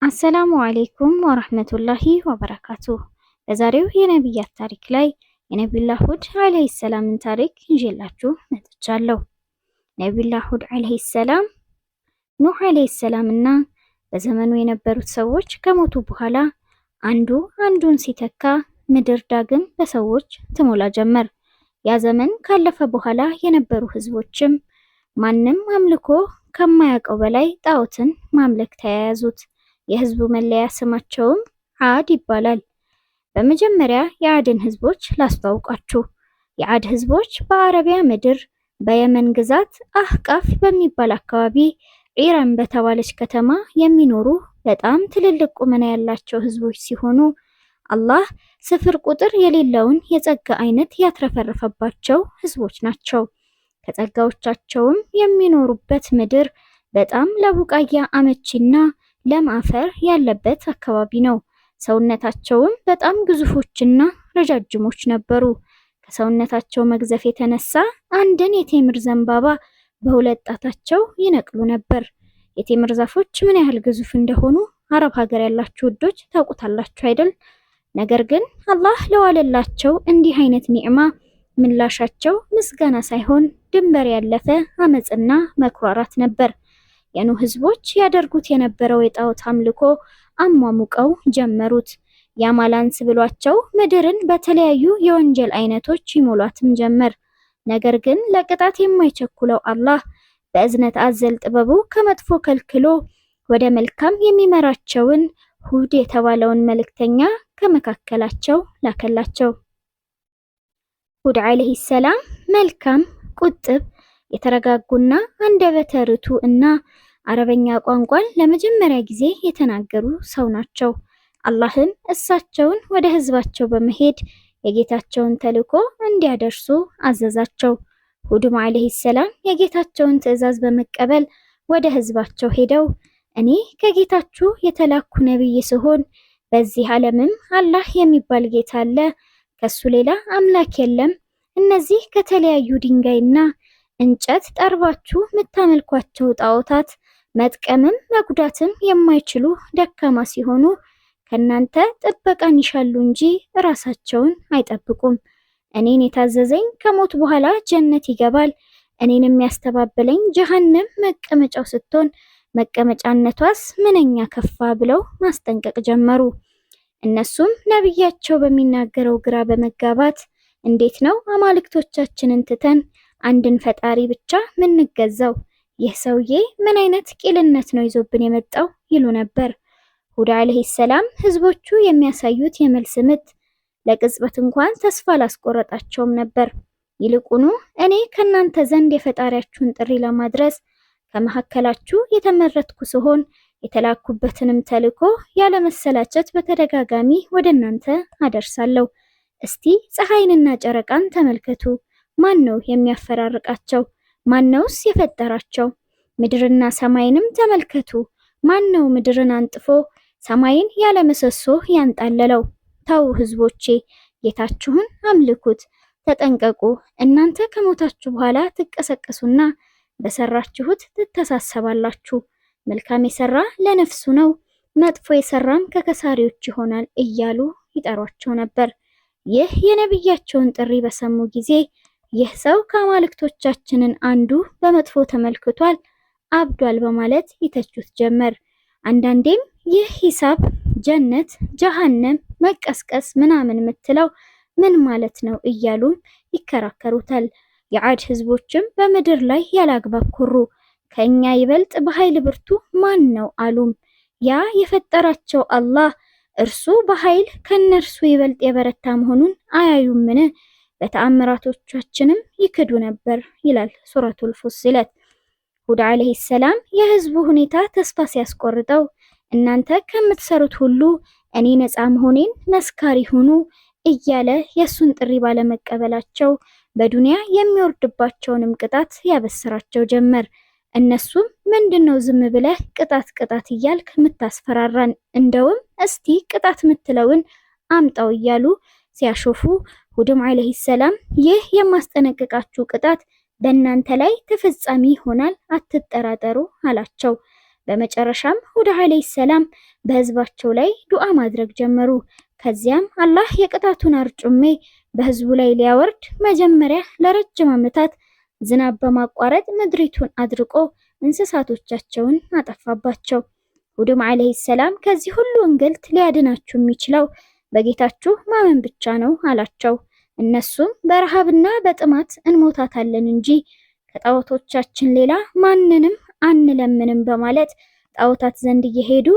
አሰላሙ አለይኩም ወራህመቱላሂ ወበረካቱ። በዛሬው የነቢያት ታሪክ ላይ የነቢዩላህ ሁድ አለይሂ ሰላምን ታሪክ ይዤላችሁ መጥቻለሁ። ነቢዩላህ ሁድ አለይሂ ሰላም ኑህ አለይሂ ሰላምና በዘመኑ የነበሩት ሰዎች ከሞቱ በኋላ አንዱ አንዱን ሲተካ ምድር ዳግም በሰዎች ትሞላ ጀመር። ያ ዘመን ካለፈ በኋላ የነበሩ ህዝቦችም ማንም አምልኮ ከማያውቀው በላይ ጣዖትን ማምለክ ተያያዙት። የህዝቡ መለያ ስማቸውም ዓድ ይባላል። በመጀመሪያ የዓድን ህዝቦች ላስተዋውቃችሁ። የዓድ ህዝቦች በአረቢያ ምድር በየመን ግዛት አህቃፍ በሚባል አካባቢ ኢራን በተባለች ከተማ የሚኖሩ በጣም ትልልቅ ቁመና ያላቸው ህዝቦች ሲሆኑ አላህ ስፍር ቁጥር የሌለውን የጸጋ አይነት ያትረፈረፈባቸው ህዝቦች ናቸው። ከጸጋዎቻቸውም የሚኖሩበት ምድር በጣም ለቡቃያ አመቺና ለም አፈር ያለበት አካባቢ ነው። ሰውነታቸውም በጣም ግዙፎችና ረጃጅሞች ነበሩ። ከሰውነታቸው መግዘፍ የተነሳ አንድን የቴምር ዘንባባ በሁለት ጣታቸው ይነቅሉ ነበር። የቴምር ዛፎች ምን ያህል ግዙፍ እንደሆኑ አረብ ሀገር ያላችሁ ውዶች ታውቁታላችሁ አይደል? ነገር ግን አላህ ለዋለላቸው እንዲህ አይነት ኒዕማ ምላሻቸው ምስጋና ሳይሆን ድንበር ያለፈ አመጽና መኩራራት ነበር። የኑህ ህዝቦች ያደርጉት የነበረው የጣዖት አምልኮ አሟሙቀው ጀመሩት። ያማላንስ ብሏቸው ምድርን በተለያዩ የወንጀል አይነቶች ይሞሏትም ጀመር። ነገር ግን ለቅጣት የማይቸኩለው አላህ በእዝነት አዘል ጥበቡ ከመጥፎ ከልክሎ ወደ መልካም የሚመራቸውን ሁድ የተባለውን መልእክተኛ ከመካከላቸው ላከላቸው። ሁድ አለይሂ ሰላም መልካም፣ ቁጥብ፣ የተረጋጉና አንደበተ ርቱዕ እና አረበኛ ቋንቋን ለመጀመሪያ ጊዜ የተናገሩ ሰው ናቸው። አላህም እሳቸውን ወደ ህዝባቸው በመሄድ የጌታቸውን ተልዕኮ እንዲያደርሱ አዘዛቸው። ሁድም አለይሂ ሰላም የጌታቸውን ትዕዛዝ በመቀበል ወደ ህዝባቸው ሄደው እኔ ከጌታችሁ የተላኩ ነብይ ስሆን በዚህ ዓለምም አላህ የሚባል ጌታ አለ፣ ከሱ ሌላ አምላክ የለም። እነዚህ ከተለያዩ ድንጋይና እንጨት ጠርባችሁ የምታመልኳቸው ጣዖታት መጥቀምም መጉዳትም የማይችሉ ደካማ ሲሆኑ ከናንተ ጥበቃን ይሻሉ እንጂ ራሳቸውን አይጠብቁም። እኔን የታዘዘኝ ከሞት በኋላ ጀነት ይገባል፣ እኔን የሚያስተባብለኝ ጀሃነም መቀመጫው ስትሆን መቀመጫነቷስ ምንኛ ከፋ ብለው ማስጠንቀቅ ጀመሩ። እነሱም ነብያቸው በሚናገረው ግራ በመጋባት እንዴት ነው አማልክቶቻችንን ትተን አንድን ፈጣሪ ብቻ ምንገዛው? ይህ ሰውዬ ምን አይነት ቂልነት ነው ይዞብን የመጣው ይሉ ነበር። ሁድ አለይሂ ሰላም ህዝቦቹ የሚያሳዩት የመልስ ምት ለቅጽበት እንኳን ተስፋ አላስቆረጣቸውም ነበር። ይልቁኑ እኔ ከናንተ ዘንድ የፈጣሪያችሁን ጥሪ ለማድረስ ከመካከላችሁ የተመረጥኩ ሲሆን የተላኩበትንም ተልዕኮ ያለመሰላቸት በተደጋጋሚ ወደ እናንተ አደርሳለሁ። እስቲ ፀሐይንና ጨረቃን ተመልከቱ። ማን ነው የሚያፈራርቃቸው? ማን ነውስ የፈጠራቸው? ምድርና ሰማይንም ተመልከቱ። ማን ነው ምድርን አንጥፎ ሰማይን ያለመሰሶ ያንጣለለው? ተው ህዝቦቼ፣ ጌታችሁን አምልኩት፣ ተጠንቀቁ። እናንተ ከሞታችሁ በኋላ ትቀሰቀሱና በሰራችሁት ትተሳሰባላችሁ። መልካም የሰራ ለነፍሱ ነው፣ መጥፎ የሰራም ከከሳሪዎች ይሆናል እያሉ ይጠሯቸው ነበር። ይህ የነብያቸውን ጥሪ በሰሙ ጊዜ ይህ ሰው ከአማልክቶቻችንን አንዱ በመጥፎ ተመልክቷል፣ አብዷል በማለት ይተቹት ጀመር። አንዳንዴም ይህ ሂሳብ፣ ጀነት፣ ጀሃነም፣ መቀስቀስ ምናምን የምትለው ምን ማለት ነው እያሉም ይከራከሩታል። የዓድ ህዝቦችም በምድር ላይ ያላግባብ ኮሩ። ከኛ ይበልጥ በኃይል ብርቱ ማን ነው አሉም። ያ የፈጠራቸው አላህ እርሱ በኃይል ከነርሱ ይበልጥ የበረታ መሆኑን አያዩምን? በተአምራቶቻችንም ይክዱ ነበር ይላል ሱረቱል ፉሲለት። ሁድ አለይሂ ሰላም የህዝቡ ሁኔታ ተስፋ ሲያስቆርጠው እናንተ ከምትሰሩት ሁሉ እኔ ነፃ መሆኔን መስካሪ ሁኑ እያለ የሱን ጥሪ ባለመቀበላቸው በዱንያ የሚወርድባቸውንም ቅጣት ያበስራቸው ጀመር። እነሱም ምንድነው ዝም ብለህ ቅጣት ቅጣት እያልክ የምታስፈራራን? እንደውም እስቲ ቅጣት የምትለውን አምጣው እያሉ ሲያሾፉ ሁድም አለይሂ ሰላም ይህ የማስጠነቅቃችሁ ቅጣት በእናንተ ላይ ተፈጻሚ ይሆናል፣ አትጠራጠሩ አላቸው። በመጨረሻም ሁድ ዓለይሂ ሰላም በህዝባቸው ላይ ዱዓ ማድረግ ጀመሩ። ከዚያም አላህ የቅጣቱን አርጩሜ በህዝቡ ላይ ሊያወርድ መጀመሪያ ለረጅም ዓመታት ዝናብ በማቋረጥ ምድሪቱን አድርቆ እንስሳቶቻቸውን አጠፋባቸው። ሁድም ዓለይሂ ሰላም ከዚህ ሁሉ እንግልት ሊያድናችሁ የሚችለው በጌታችሁ ማመን ብቻ ነው አላቸው። እነሱም በረሃብና በጥማት እንሞታታለን እንጂ ከጣዖቶቻችን ሌላ ማንንም አንለምንም በማለት ጣዖታት ዘንድ እየሄዱ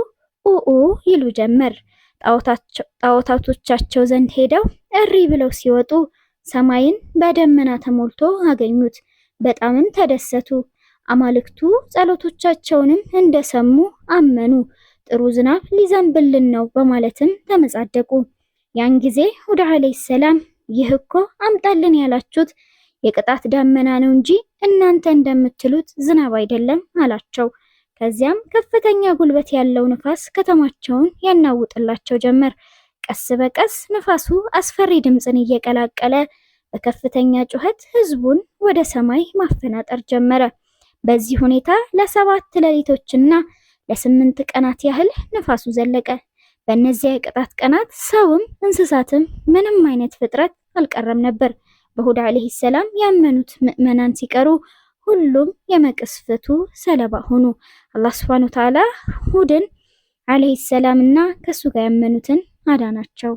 ኡኡ ይሉ ጀመር። ጣዖታቶቻቸው ዘንድ ሄደው እሪ ብለው ሲወጡ ሰማይን በደመና ተሞልቶ አገኙት። በጣምም ተደሰቱ። አማልክቱ ጸሎቶቻቸውንም እንደሰሙ አመኑ። ጥሩ ዝናብ ሊዘንብልን ነው በማለትም ተመጻደቁ። ያን ጊዜ ሁድ ዓለይሂ ሰላም ይህ እኮ አምጣልን ያላችሁት የቅጣት ደመና ነው እንጂ እናንተ እንደምትሉት ዝናብ አይደለም አላቸው። ከዚያም ከፍተኛ ጉልበት ያለው ንፋስ ከተማቸውን ያናውጥላቸው ጀመር። ቀስ በቀስ ንፋሱ አስፈሪ ድምፅን እየቀላቀለ በከፍተኛ ጩኸት ህዝቡን ወደ ሰማይ ማፈናጠር ጀመረ። በዚህ ሁኔታ ለ7 ሌሊቶችና ለ8 ቀናት ያህል ንፋሱ ዘለቀ። በእነዚያ የቅጣት ቀናት ሰውም እንስሳትም ምንም አይነት ፍጥረት አልቀረም ነበር። በሁድ ዓለይሂ ሰላም ያመኑት ምዕመናን ሲቀሩ ሁሉም የመቅሰፍቱ ሰለባ ሆኑ። አላህ ሱብሓነሁ ወተዓላ ሁድን ዓለይሂ ሰላም እና ከሱ ጋር ያመኑትን አዳናቸው።